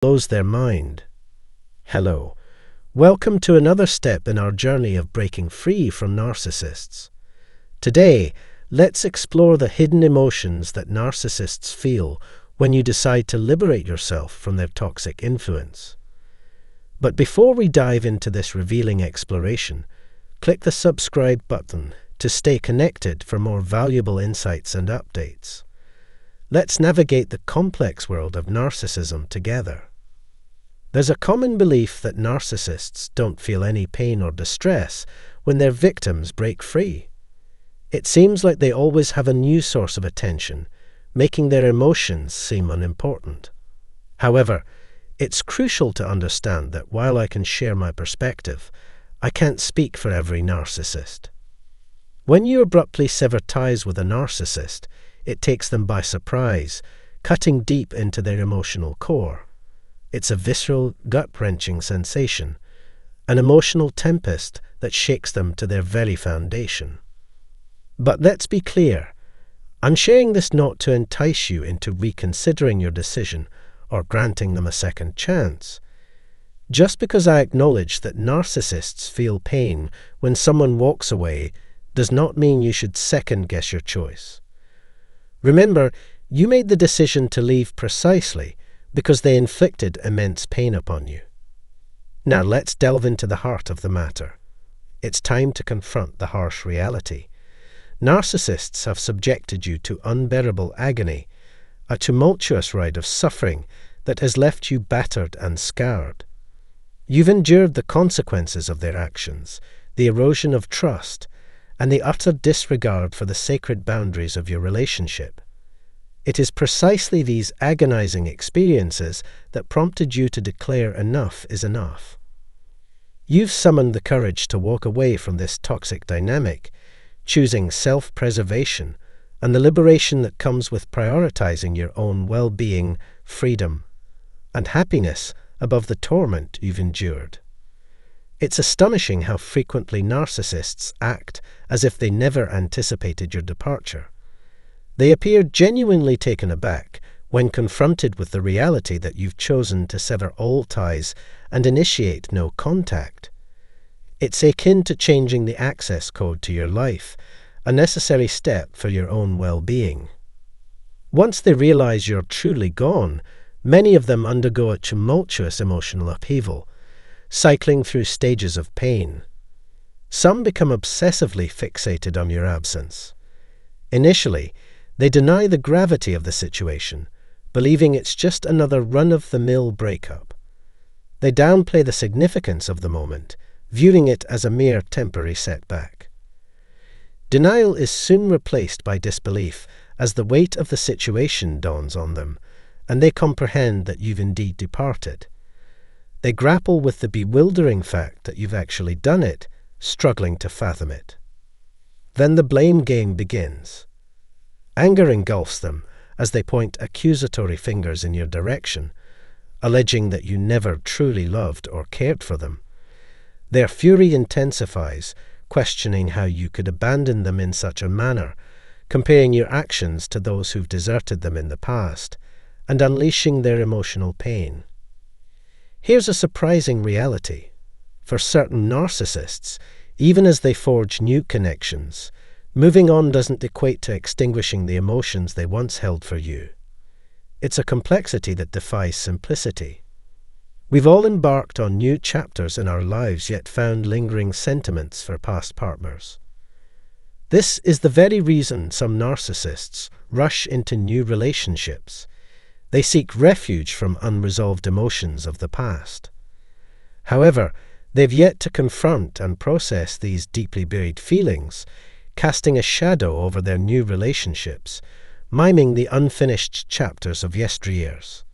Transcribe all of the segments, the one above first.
blows their mind. Hello. Welcome to another step in our journey of breaking free from narcissists. Today, let's explore the hidden emotions that narcissists feel when you decide to liberate yourself from their toxic influence. But before we dive into this revealing exploration, click the subscribe button to stay connected for more valuable insights and updates. Let's navigate the complex world of narcissism together. There's a common belief that narcissists don't feel any pain or distress when their victims break free. It seems like they always have a new source of attention, making their emotions seem unimportant. However, it's crucial to understand that while I can share my perspective, I can't speak for every narcissist. When you abruptly sever ties with a narcissist, it takes them by surprise, cutting deep into their emotional core. It's a visceral, gut-wrenching sensation, an emotional tempest that shakes them to their very foundation. But let's be clear, I'm sharing this not to entice you into reconsidering your decision or granting them a second chance. Just because I acknowledge that narcissists feel pain when someone walks away does not mean you should second-guess your choice. Remember, you made the decision to leave precisely because they inflicted immense pain upon you. Now let's delve into the heart of the matter. It's time to confront the harsh reality. Narcissists have subjected you to unbearable agony, a tumultuous ride of suffering that has left you battered and scarred. You've endured the consequences of their actions, the erosion of trust, and the utter disregard for the sacred boundaries of your relationship. It is precisely these agonizing experiences that prompted you to declare enough is enough. You've summoned the courage to walk away from this toxic dynamic, choosing self-preservation and the liberation that comes with prioritizing your own well-being, freedom, and happiness above the torment you've endured. It's astonishing how frequently narcissists act as if they never anticipated your departure. They appear genuinely taken aback when confronted with the reality that you've chosen to sever all ties and initiate no contact. It's akin to changing the access code to your life, a necessary step for your own well-being. Once they realize you're truly gone, many of them undergo a tumultuous emotional upheaval, cycling through stages of pain. Some become obsessively fixated on your absence. Initially, they deny the gravity of the situation, believing it's just another run-of-the-mill breakup. They downplay the significance of the moment, viewing it as a mere temporary setback. Denial is soon replaced by disbelief as the weight of the situation dawns on them, and they comprehend that you've indeed departed. They grapple with the bewildering fact that you've actually done it, struggling to fathom it. Then the blame game begins. Anger engulfs them as they point accusatory fingers in your direction, alleging that you never truly loved or cared for them. Their fury intensifies, questioning how you could abandon them in such a manner, comparing your actions to those who've deserted them in the past, and unleashing their emotional pain. Here's a surprising reality. For certain narcissists, even as they forge new connections, moving on doesn't equate to extinguishing the emotions they once held for you. It's a complexity that defies simplicity. We've all embarked on new chapters in our lives, yet found lingering sentiments for past partners. This is the very reason some narcissists rush into new relationships. They seek refuge from unresolved emotions of the past. However, they've yet to confront and process these deeply buried feelings, casting a shadow over their new relationships, miming the unfinished chapters of yesteryears.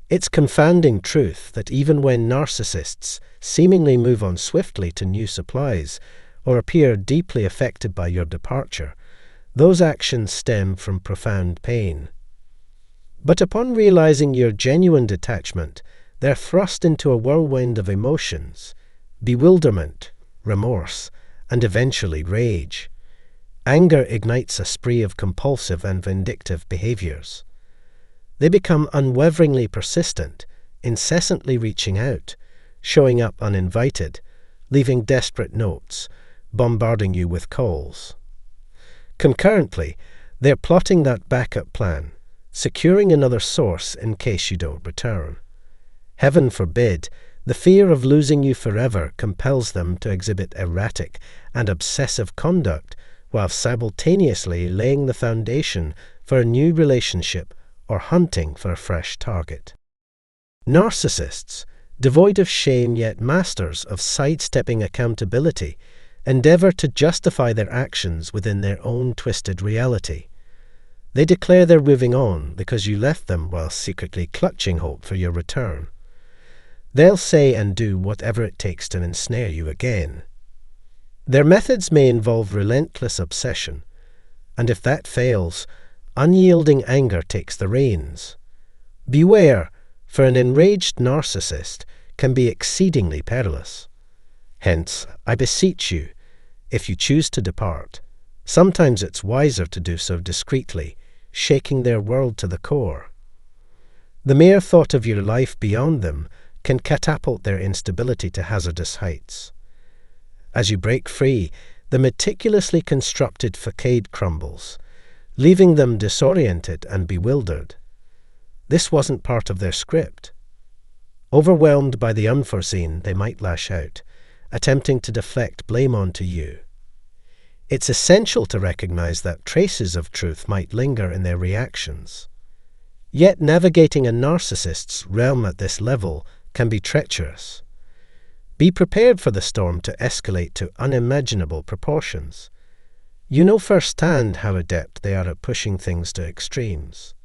It's confounding truth that even when narcissists seemingly move on swiftly to new supplies or appear deeply affected by your departure, those actions stem from profound pain. But upon realizing your genuine detachment, they're thrust into a whirlwind of emotions, bewilderment, remorse, and eventually rage. Anger ignites a spree of compulsive and vindictive behaviors. They become unwaveringly persistent, incessantly reaching out, showing up uninvited, leaving desperate notes, bombarding you with calls. Concurrently, they're plotting that backup plan, securing another source in case you don't return. Heaven forbid, the fear of losing you forever compels them to exhibit erratic and obsessive conduct while simultaneously laying the foundation for a new relationship or hunting for a fresh target. Narcissists, devoid of shame yet masters of sidestepping accountability, endeavor to justify their actions within their own twisted reality. They declare they're moving on because you left them while secretly clutching hope for your return. They'll say and do whatever it takes to ensnare you again. Their methods may involve relentless obsession, and if that fails, unyielding anger takes the reins. Beware, for an enraged narcissist can be exceedingly perilous. Hence, I beseech you, if you choose to depart, sometimes it's wiser to do so discreetly, shaking their world to the core. The mere thought of your life beyond them can catapult their instability to hazardous heights. As you break free, the meticulously constructed facade crumbles, leaving them disoriented and bewildered. This wasn't part of their script. Overwhelmed by the unforeseen, they might lash out, attempting to deflect blame onto you. It's essential to recognize that traces of truth might linger in their reactions. Yet navigating a narcissist's realm at this level can be treacherous. Be prepared for the storm to escalate to unimaginable proportions. You know firsthand how adept they are at pushing things to extremes.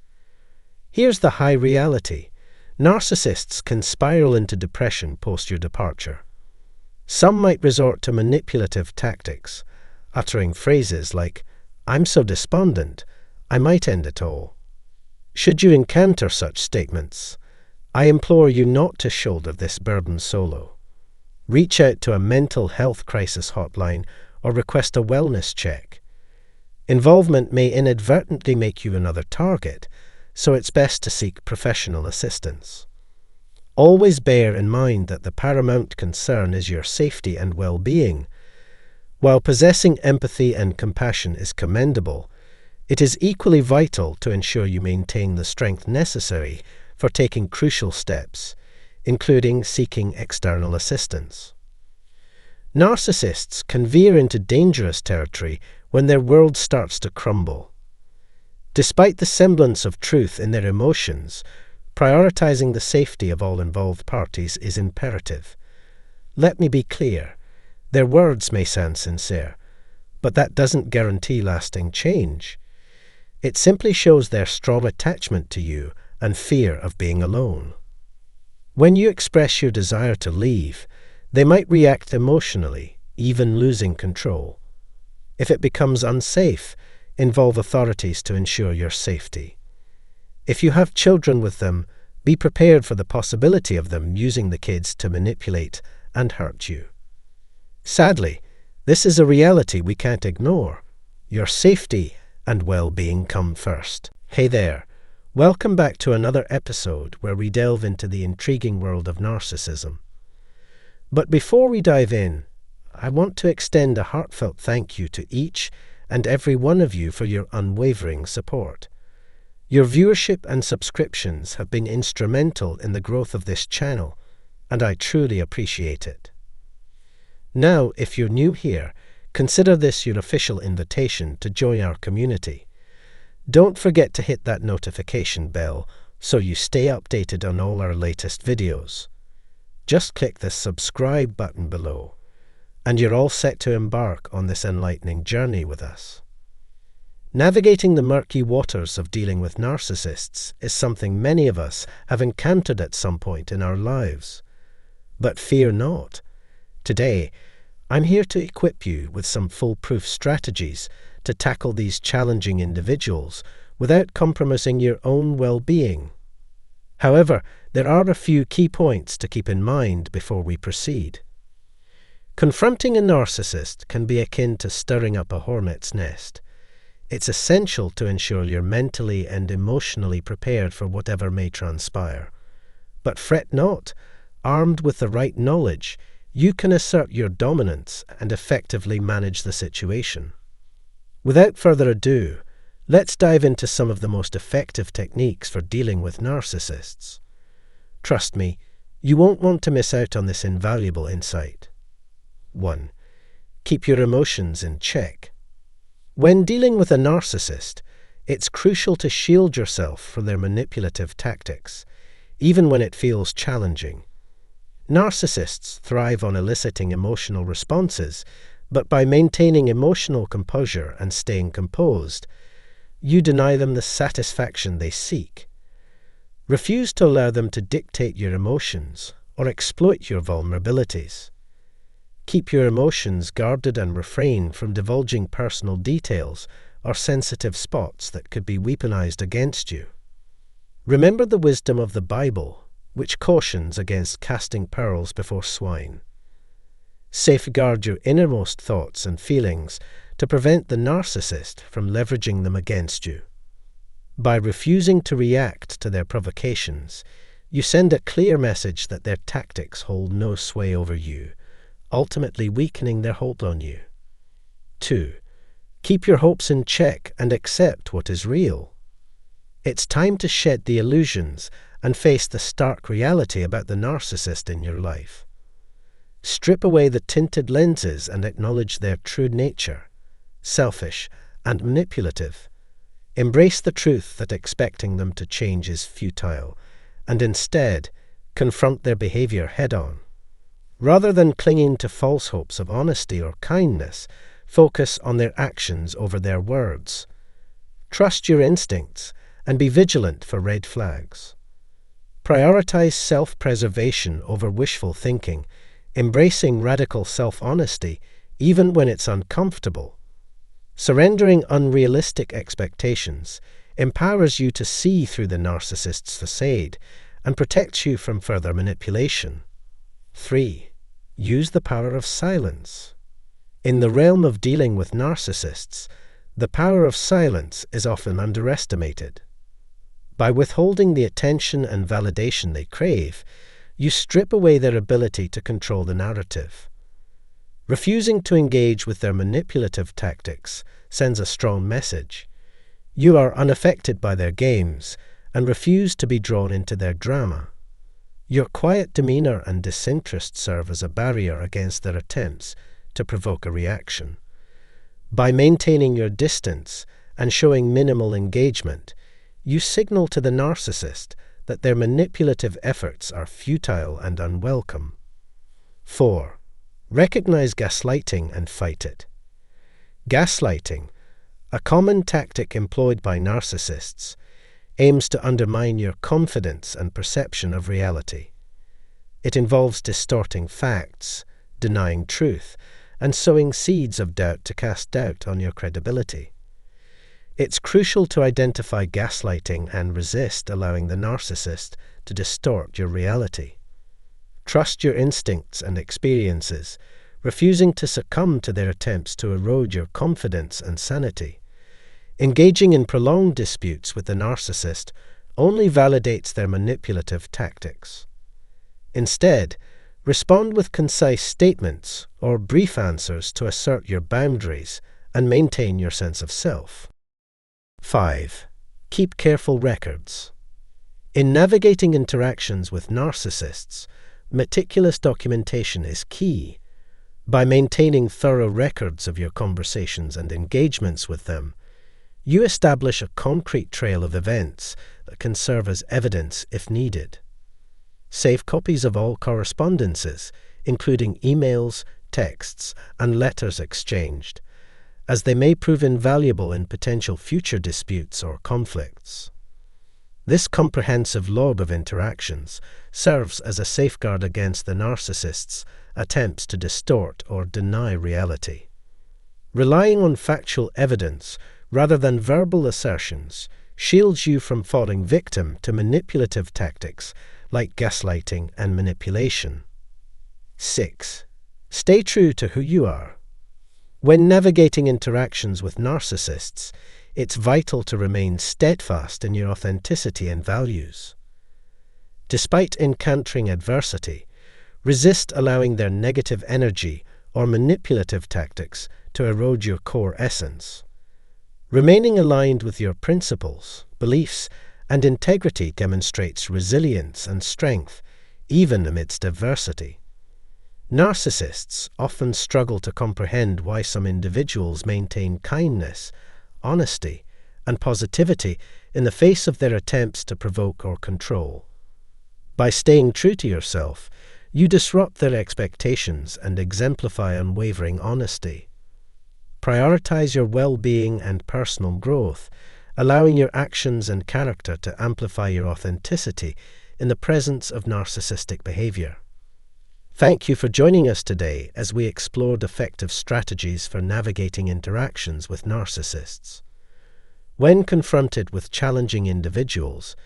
Here's the high reality. Narcissists can spiral into depression post your departure. Some might resort to manipulative tactics, uttering phrases like, "I'm so despondent, I might end it all." Should you encounter such statements, I implore you not to shoulder this burden solo. Reach out to a mental health crisis hotline or request a wellness check. Involvement may inadvertently make you another target, so it's best to seek professional assistance. Always bear in mind that the paramount concern is your safety and well-being. While possessing empathy and compassion is commendable, it is equally vital to ensure you maintain the strength necessary for taking crucial steps, including seeking external assistance. Narcissists can veer into dangerous territory when their world starts to crumble. Despite the semblance of truth in their emotions, prioritizing the safety of all involved parties is imperative. Let me be clear, their words may sound sincere, but that doesn't guarantee lasting change. It simply shows their strong attachment to you and fear of being alone. When you express your desire to leave, they might react emotionally, even losing control. If it becomes unsafe, involve authorities to ensure your safety. If you have children with them, be prepared for the possibility of them using the kids to manipulate and hurt you. Sadly, this is a reality we can't ignore. Your safety and well-being come first. Hey there. Welcome back to another episode where we delve into the intriguing world of narcissism. But before we dive in, I want to extend a heartfelt thank you to each and every one of you for your unwavering support. Your viewership and subscriptions have been instrumental in the growth of this channel, and I truly appreciate it. Now, if you're new here, consider this your official invitation to join our community. Don't forget to hit that notification bell so you stay updated on all our latest videos. Just click the subscribe button below, and you're all set to embark on this enlightening journey with us. Navigating the murky waters of dealing with narcissists is something many of us have encountered at some point in our lives. But fear not. Today, I'm here to equip you with some foolproof strategies to tackle these challenging individuals without compromising your own well-being. However, there are a few key points to keep in mind before we proceed. Confronting a narcissist can be akin to stirring up a hornet's nest. It's essential to ensure you're mentally and emotionally prepared for whatever may transpire. But fret not. Armed with the right knowledge, you can assert your dominance and effectively manage the situation. Without further ado, let's dive into some of the most effective techniques for dealing with narcissists. Trust me, you won't want to miss out on this invaluable insight. 1. Keep your emotions in check. When dealing with a narcissist, it's crucial to shield yourself from their manipulative tactics, even when it feels challenging. Narcissists thrive on eliciting emotional responses, but by maintaining emotional composure and staying composed, you deny them the satisfaction they seek. Refuse to allow them to dictate your emotions or exploit your vulnerabilities. Keep your emotions guarded and refrain from divulging personal details or sensitive spots that could be weaponized against you. Remember the wisdom of the Bible, which cautions against casting pearls before swine. Safeguard your innermost thoughts and feelings to prevent the narcissist from leveraging them against you. By refusing to react to their provocations, you send a clear message that their tactics hold no sway over you, ultimately weakening their hold on you. 2. Keep your hopes in check and accept what is real. It's time to shed the illusions and face the stark reality about the narcissist in your life. Strip away the tinted lenses and acknowledge their true nature, selfish and manipulative. Embrace the truth that expecting them to change is futile, and instead confront their behavior head-on. Rather than clinging to false hopes of honesty or kindness, focus on their actions over their words. Trust your instincts and be vigilant for red flags. Prioritize self-preservation over wishful thinking, embracing radical self-honesty even when it's uncomfortable. Surrendering unrealistic expectations empowers you to see through the narcissist's facade and protects you from further manipulation. 3. Use the power of silence. In the realm of dealing with narcissists, the power of silence is often underestimated. By withholding the attention and validation they crave, you strip away their ability to control the narrative. Refusing to engage with their manipulative tactics sends a strong message. You are unaffected by their games and refuse to be drawn into their drama. Your quiet demeanor and disinterest serve as a barrier against their attempts to provoke a reaction. By maintaining your distance and showing minimal engagement, you signal to the narcissist that their manipulative efforts are futile and unwelcome. 4. Recognize gaslighting and fight it. Gaslighting, a common tactic employed by narcissists, aims to undermine your confidence and perception of reality. It involves distorting facts, denying truth, and sowing seeds of doubt to cast doubt on your credibility. It's crucial to identify gaslighting and resist allowing the narcissist to distort your reality. Trust your instincts and experiences, refusing to succumb to their attempts to erode your confidence and sanity. Engaging in prolonged disputes with the narcissist only validates their manipulative tactics. Instead, respond with concise statements or brief answers to assert your boundaries and maintain your sense of self. 5. Keep careful records. In navigating interactions with narcissists, meticulous documentation is key. By maintaining thorough records of your conversations and engagements with them, you establish a concrete trail of events that can serve as evidence if needed. Save copies of all correspondences, including emails, texts, and letters exchanged, as they may prove invaluable in potential future disputes or conflicts. This comprehensive log of interactions serves as a safeguard against the narcissist's attempts to distort or deny reality. Relying on factual evidence rather than verbal assertions shields you from falling victim to manipulative tactics like gaslighting and manipulation. 6. Stay true to who you are. When navigating interactions with narcissists, it's vital to remain steadfast in your authenticity and values. Despite encountering adversity, resist allowing their negative energy or manipulative tactics to erode your core essence. Remaining aligned with your principles, beliefs, and integrity demonstrates resilience and strength, even amidst adversity. Narcissists often struggle to comprehend why some individuals maintain kindness, honesty, and positivity in the face of their attempts to provoke or control. By staying true to yourself, you disrupt their expectations and exemplify unwavering honesty. Prioritize your well-being and personal growth, allowing your actions and character to amplify your authenticity in the presence of narcissistic behavior. Thank you for joining us today as we explored effective strategies for navigating interactions with narcissists. When confronted with challenging individuals,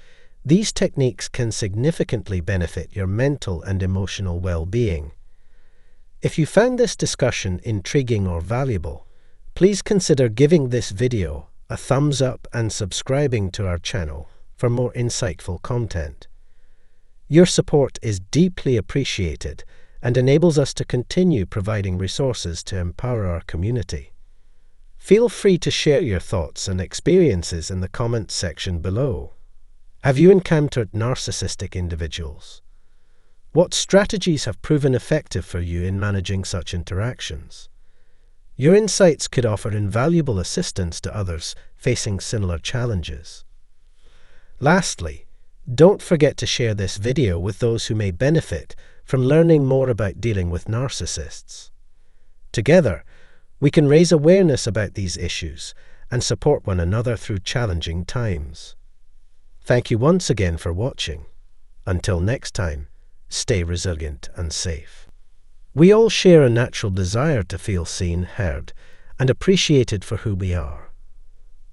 these techniques can significantly benefit your mental and emotional well-being. If you found this discussion intriguing or valuable, please consider giving this video a thumbs up and subscribing to our channel for more insightful content. Your support is deeply appreciated and enables us to continue providing resources to empower our community. Feel free to share your thoughts and experiences in the comments section below. Have you encountered narcissistic individuals? What strategies have proven effective for you in managing such interactions? Your insights could offer invaluable assistance to others facing similar challenges. Lastly, don't forget to share this video with those who may benefit from learning more about dealing with narcissists. Together, we can raise awareness about these issues and support one another through challenging times. Thank you once again for watching. Until next time, stay resilient and safe. We all share a natural desire to feel seen, heard, and appreciated for who we are.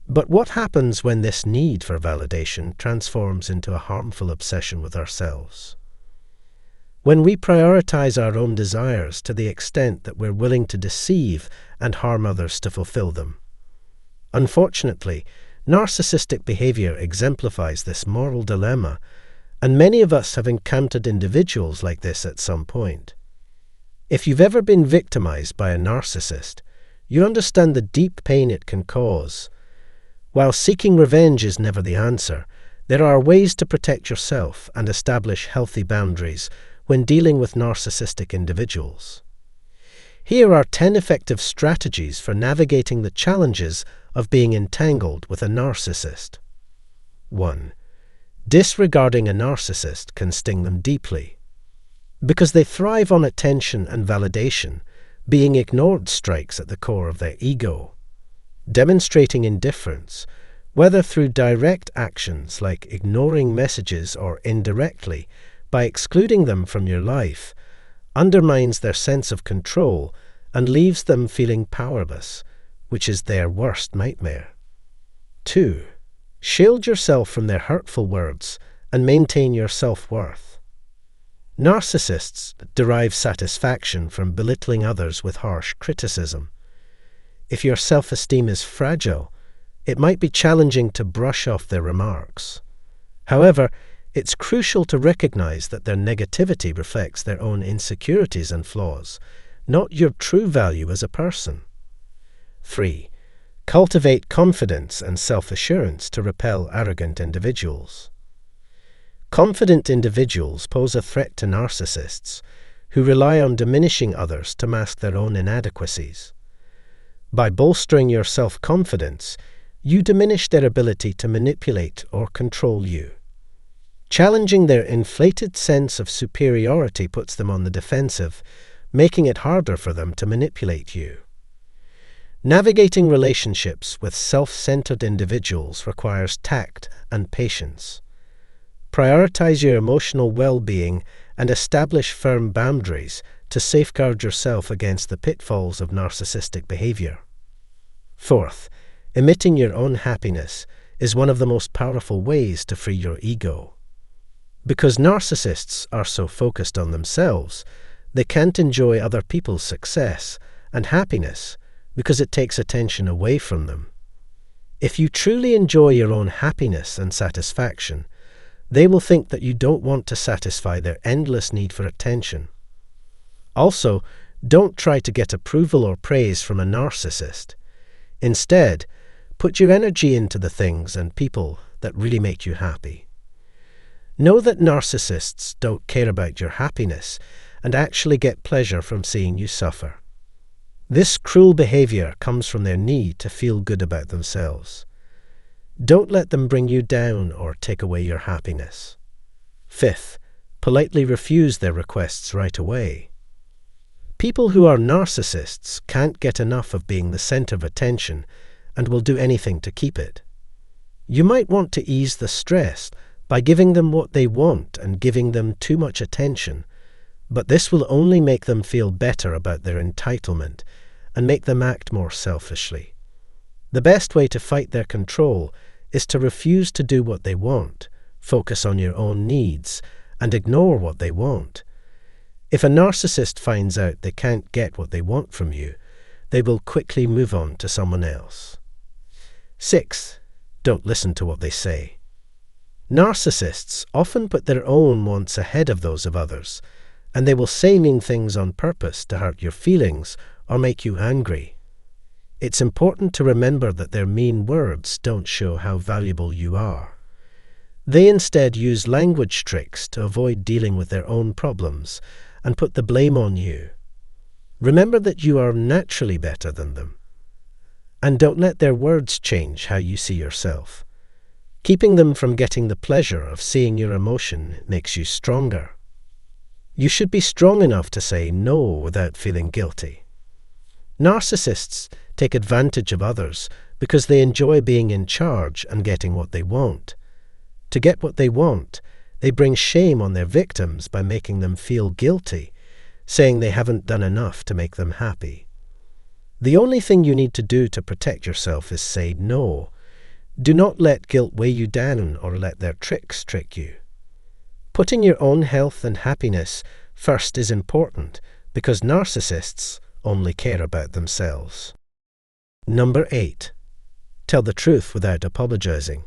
But what happens when this need for validation transforms into a harmful obsession with ourselves? When we prioritize our own desires to the extent that we're willing to deceive and harm others to fulfill them. Unfortunately, narcissistic behavior exemplifies this moral dilemma, and many of us have encountered individuals like this at some point. If you've ever been victimized by a narcissist, you understand the deep pain it can cause. While seeking revenge is never the answer, there are ways to protect yourself and establish healthy boundaries when dealing with narcissistic individuals. Here are 10 effective strategies for navigating the challenges of being entangled with a narcissist. 1. Disregarding a narcissist can sting them deeply. Because they thrive on attention and validation, being ignored strikes at the core of their ego. Demonstrating indifference, whether through direct actions like ignoring messages or indirectly by excluding them from your life, undermines their sense of control and leaves them feeling powerless, which is their worst nightmare. 2. Shield yourself from their hurtful words and maintain your self-worth. Narcissists derive satisfaction from belittling others with harsh criticism. If your self-esteem is fragile, it might be challenging to brush off their remarks. However, it's crucial to recognize that their negativity reflects their own insecurities and flaws, not your true value as a person. 3. Cultivate confidence and self-assurance to repel arrogant individuals. Confident individuals pose a threat to narcissists, who rely on diminishing others to mask their own inadequacies. By bolstering your self-confidence, you diminish their ability to manipulate or control you. Challenging their inflated sense of superiority puts them on the defensive, making it harder for them to manipulate you. Navigating relationships with self-centered individuals requires tact and patience. Prioritize your emotional well-being and establish firm boundaries to safeguard yourself against the pitfalls of narcissistic behavior. 4th, emitting your own happiness is one of the most powerful ways to free your ego. Because narcissists are so focused on themselves, they can't enjoy other people's success and happiness because it takes attention away from them. If you truly enjoy your own happiness and satisfaction, They will think that you don't want to satisfy their endless need for attention. Also, don't try to get approval or praise from a narcissist. Instead, put your energy into the things and people that really make you happy. Know that narcissists don't care about your happiness and actually get pleasure from seeing you suffer. This cruel behavior comes from their need to feel good about themselves. Don't let them bring you down or take away your happiness. Fifth, politely refuse their requests right away. People who are narcissists can't get enough of being the center of attention and will do anything to keep it. You might want to ease the stress by giving them what they want and giving them too much attention, but this will only make them feel better about their entitlement and make them act more selfishly. The best way to fight their control is to refuse to do what they want, focus on your own needs, and ignore what they want. If a narcissist finds out they can't get what they want from you, they will quickly move on to someone else. 6. Don't listen to what they say. Narcissists often put their own wants ahead of those of others, and they will say mean things on purpose to hurt your feelings or make you angry. It's important to remember that their mean words don't show how valuable you are. They instead use language tricks to avoid dealing with their own problems and put the blame on you. Remember that you are naturally better than them. And don't let their words change how you see yourself. Keeping them from getting the pleasure of seeing your emotion makes you stronger. You should be strong enough to say no without feeling guilty. Narcissists take advantage of others because they enjoy being in charge and getting what they want. To get what they want, they bring shame on their victims by making them feel guilty, saying they haven't done enough to make them happy. The only thing you need to do to protect yourself is say no. Do not let guilt weigh you down or let their tricks trick you. Putting your own health and happiness first is important because narcissists only care about themselves. Number 8. Tell the truth without apologizing.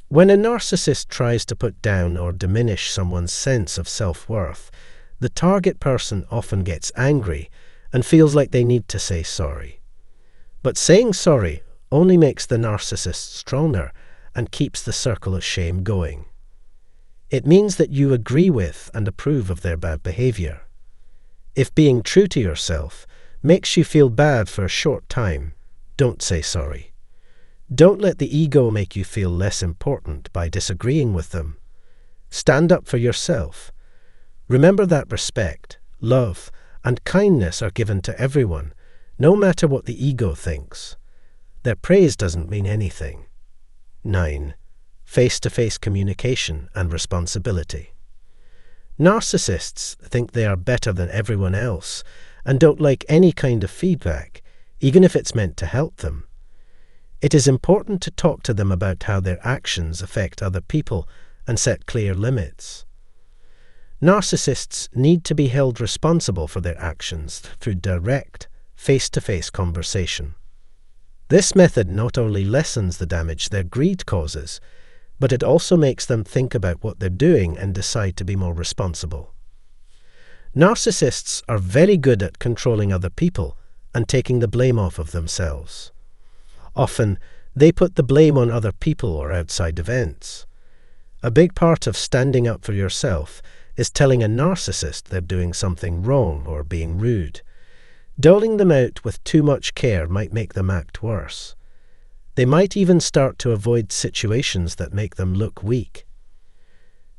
When a narcissist tries to put down or diminish someone's sense of self-worth, the target person often gets angry and feels like they need to say sorry. But saying sorry only makes the narcissist stronger and keeps the circle of shame going. It means that you agree with and approve of their bad behavior. If being true to yourself makes you feel bad for a short time, don't say sorry. Don't let the ego make you feel less important by disagreeing with them. Stand up for yourself. Remember that respect, love, and kindness are given to everyone, no matter what the ego thinks. Their praise doesn't mean anything. 9. Face-to-face communication and responsibility. Narcissists think they are better than everyone else and don't like any kind of feedback, even if it's meant to help them. It is important to talk to them about how their actions affect other people and set clear limits. Narcissists need to be held responsible for their actions through direct, face-to-face conversation. This method not only lessens the damage their greed causes, but it also makes them think about what they're doing and decide to be more responsible. Narcissists are very good at controlling other people and taking the blame off of themselves. Often, they put the blame on other people or outside events. A big part of standing up for yourself is telling a narcissist they're doing something wrong or being rude. Doling them out with too much care might make them act worse. They might even start to avoid situations that make them look weak.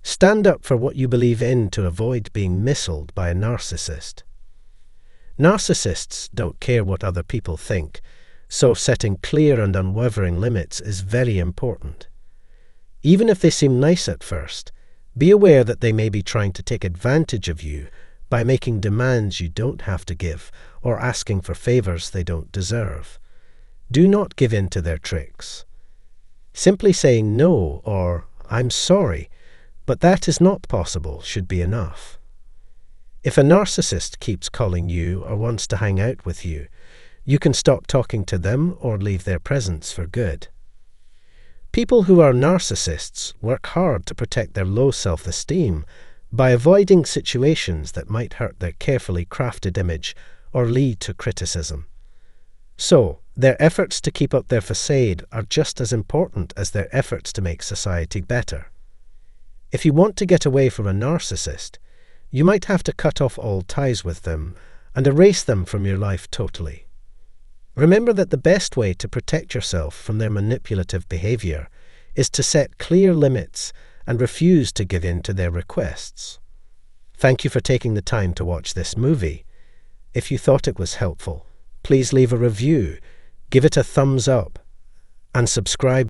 Stand up for what you believe in to avoid being missiled by a narcissist. Narcissists don't care what other people think, so setting clear and unwavering limits is very important. Even if they seem nice at first, be aware that they may be trying to take advantage of you by making demands you don't have to give or asking for favors they don't deserve. Do not give in to their tricks. Simply saying no or "I'm sorry, but that is not possible" should be enough. If a narcissist keeps calling you or wants to hang out with you, you can stop talking to them or leave their presence for good. People who are narcissists work hard to protect their low self-esteem by avoiding situations that might hurt their carefully crafted image or lead to criticism. So, their efforts to keep up their facade are just as important as their efforts to make society better. If you want to get away from a narcissist, you might have to cut off all ties with them and erase them from your life totally. Remember that the best way to protect yourself from their manipulative behavior is to set clear limits and refuse to give in to their requests. Thank you for taking the time to watch this movie. If you thought it was helpful, please leave a review, give it a thumbs up, and subscribe